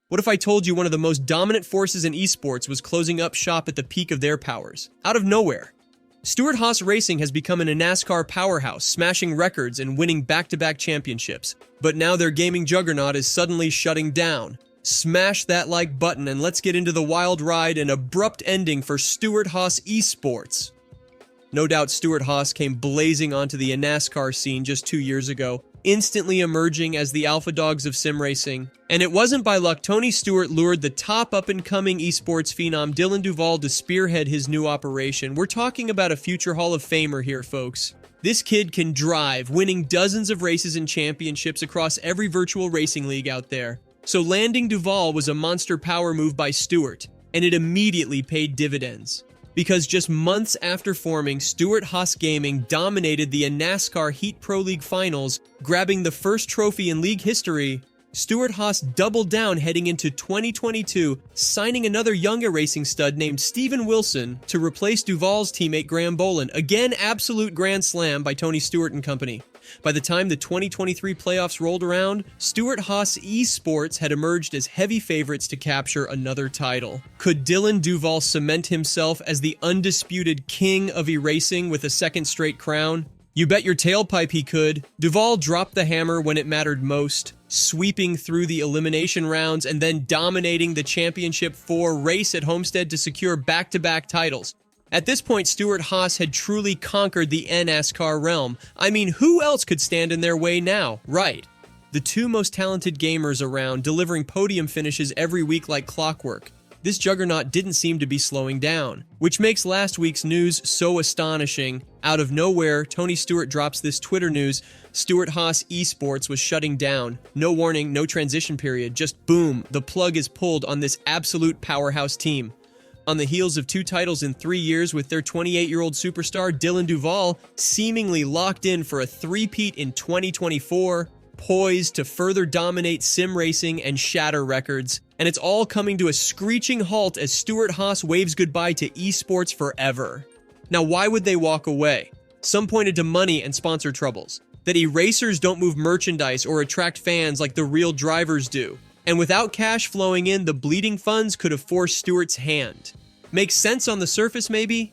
What if I told you one of the most dominant forces in esports was closing up shop at the peak of their powers? Out of nowhere. Stewart-Haas Racing has become an NASCAR powerhouse, smashing records and winning back-to-back championships. But now their gaming juggernaut is suddenly shutting down. Smash that like button and let's get into the wild ride and abrupt ending for Stewart-Haas eSports. No doubt Stewart-Haas came blazing onto the eNASCAR scene just 2 years ago, instantly emerging as the alpha dogs of sim racing. And it wasn't by luck Tony Stewart lured the top up-and-coming esports phenom Dylan Duval to spearhead his new operation. We're talking about a future Hall of Famer here, folks. This kid can drive, winning dozens of races and championships across every virtual racing league out there. So landing Duval was a monster power move by Stewart, and it immediately paid dividends. Because just months after forming, Stewart-Haas Gaming dominated the NASCAR Heat Pro League Finals, grabbing the first trophy in league history. Stewart-Haas doubled down heading into 2022, signing another younger racing stud named Steven Wilson to replace Duval's teammate Graham Boland. Again, absolute grand slam by Tony Stewart and company. By the time the 2023 playoffs rolled around, Stewart-Haas eSports had emerged as heavy favorites to capture another title. Could Dylan Duval cement himself as the undisputed king of e-racing with a second straight crown? You bet your tailpipe he could. Duval dropped the hammer when it mattered most, sweeping through the elimination rounds and then dominating the Championship 4 race at Homestead to secure back-to-back titles. At this point, Stewart-Haas had truly conquered the NASCAR realm. I mean, who else could stand in their way now, right? The two most talented gamers around, delivering podium finishes every week like clockwork. This juggernaut didn't seem to be slowing down, which makes last week's news so astonishing. Out of nowhere, Tony Stewart drops this Twitter news: Stewart-Haas eSports was shutting down. No warning, no transition period, just boom, the plug is pulled on this absolute powerhouse team. On the heels of 2 titles in 3 years with their 28-year-old superstar Dylan Duval seemingly locked in for a three-peat in 2024, poised to further dominate sim racing and shatter records. And it's all coming to a screeching halt as Stewart-Haas waves goodbye to esports forever. Now, why would they walk away? Some pointed to money and sponsor troubles, that erasers don't move merchandise or attract fans like the real drivers do. And without cash flowing in, the bleeding funds could have forced Stewart's hand. Makes sense on the surface, maybe?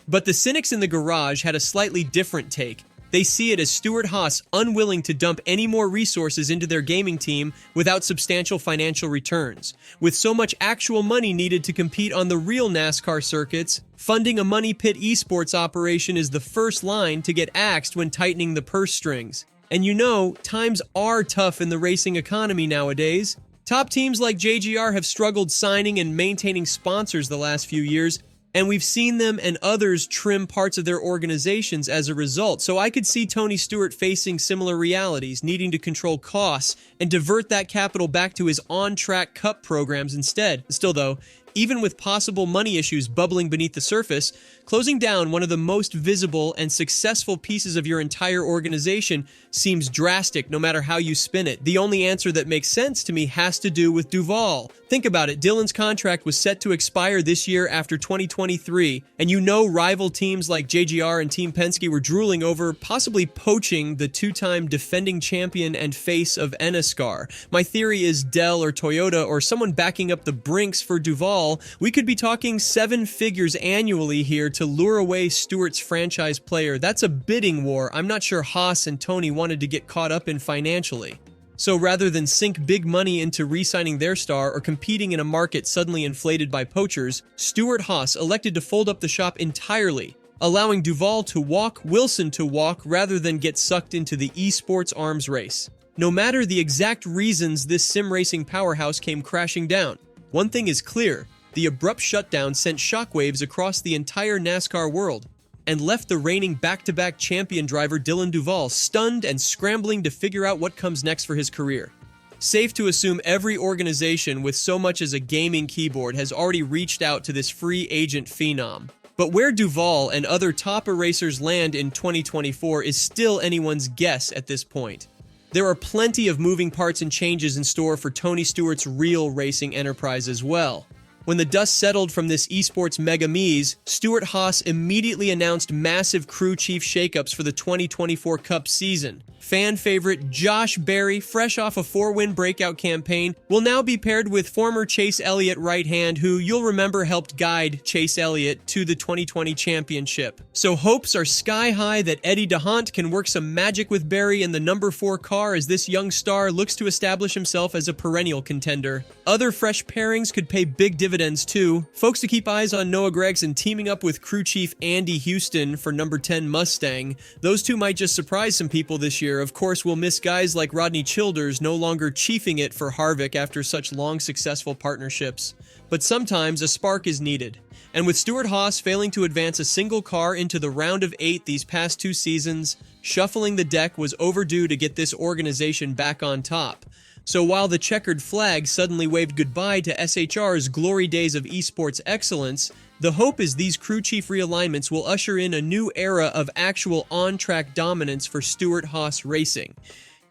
But the cynics in the garage had a slightly different take. They see it as Stewart-Haas unwilling to dump any more resources into their gaming team without substantial financial returns. With so much actual money needed to compete on the real NASCAR circuits, funding a money pit esports operation is the first line to get axed when tightening the purse strings. And you know, times are tough in the racing economy nowadays. Top teams like JGR have struggled signing and maintaining sponsors the last few years, and we've seen them and others trim parts of their organizations as a result. So I could see Tony Stewart facing similar realities, needing to control costs and divert that capital back to his on-track cup programs instead. Still though, even with possible money issues bubbling beneath the surface, closing down one of the most visible and successful pieces of your entire organization seems drastic no matter how you spin it. The only answer that makes sense to me has to do with Duval. Think about it, Dylan's contract was set to expire this year after 2023, and you know rival teams like JGR and Team Penske were drooling over possibly poaching the 2-time defending champion and face of NASCAR. My theory is Dell or Toyota or someone backing up the Brinks for Duval. We could be talking 7 figures annually here to lure away Stewart's franchise player. That's a bidding war I'm not sure Haas and Tony wanted to get caught up in financially. So rather than sink big money into re-signing their star or competing in a market suddenly inflated by poachers, Stewart-Haas elected to fold up the shop entirely, allowing Duval to walk, Wilson to walk, rather than get sucked into the esports arms race. No matter the exact reasons this sim racing powerhouse came crashing down, one thing is clear: the abrupt shutdown sent shockwaves across the entire NASCAR world and left the reigning back-to-back champion driver Dylan Duval stunned and scrambling to figure out what comes next for his career. Safe to assume every organization with so much as a gaming keyboard has already reached out to this free agent phenom. But where Duval and other top erasers land in 2024 is still anyone's guess at this point. There are plenty of moving parts and changes in store for Tony Stewart's real racing enterprise as well. When the dust settled from this esports mega-mise, Stewart-Haas immediately announced massive crew chief shakeups for the 2024 Cup season. Fan favorite Josh Berry, fresh off a 4-win breakout campaign, will now be paired with former Chase Elliott right hand, who you'll remember helped guide Chase Elliott to the 2020 championship. So hopes are sky high that Eddie DeHaan can work some magic with Berry in the number 4 car as this young star looks to establish himself as a perennial contender. Other fresh pairings could pay big dividends too. Folks to keep eyes on Noah Gragson teaming up with crew chief Andy Houston for number 10 Mustang. Those two might just surprise some people this year. Of course, we'll miss guys like Rodney Childers no longer chiefing it for Harvick after such long successful partnerships. But sometimes a spark is needed. And with Stewart-Haas failing to advance a single car into the round of 8 these past 2 seasons, shuffling the deck was overdue to get this organization back on top. So while the checkered flag suddenly waved goodbye to SHR's glory days of esports excellence, the hope is these crew chief realignments will usher in a new era of actual on-track dominance for Stewart-Haas racing.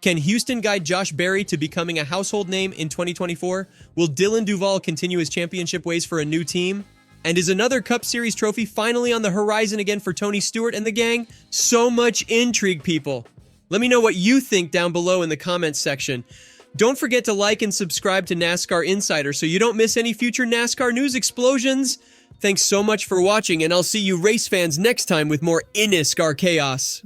Can Houston guide Josh Berry to becoming a household name in 2024? Will Dylan Duval continue his championship ways for a new team? And is another Cup Series trophy finally on the horizon again for Tony Stewart and the gang? So much intrigue, people. Let me know what you think down below in the comments section. Don't forget to like and subscribe to NASCAR Insider so you don't miss any future NASCAR news explosions. Thanks so much for watching, and I'll see you race fans next time with more eNASCAR chaos.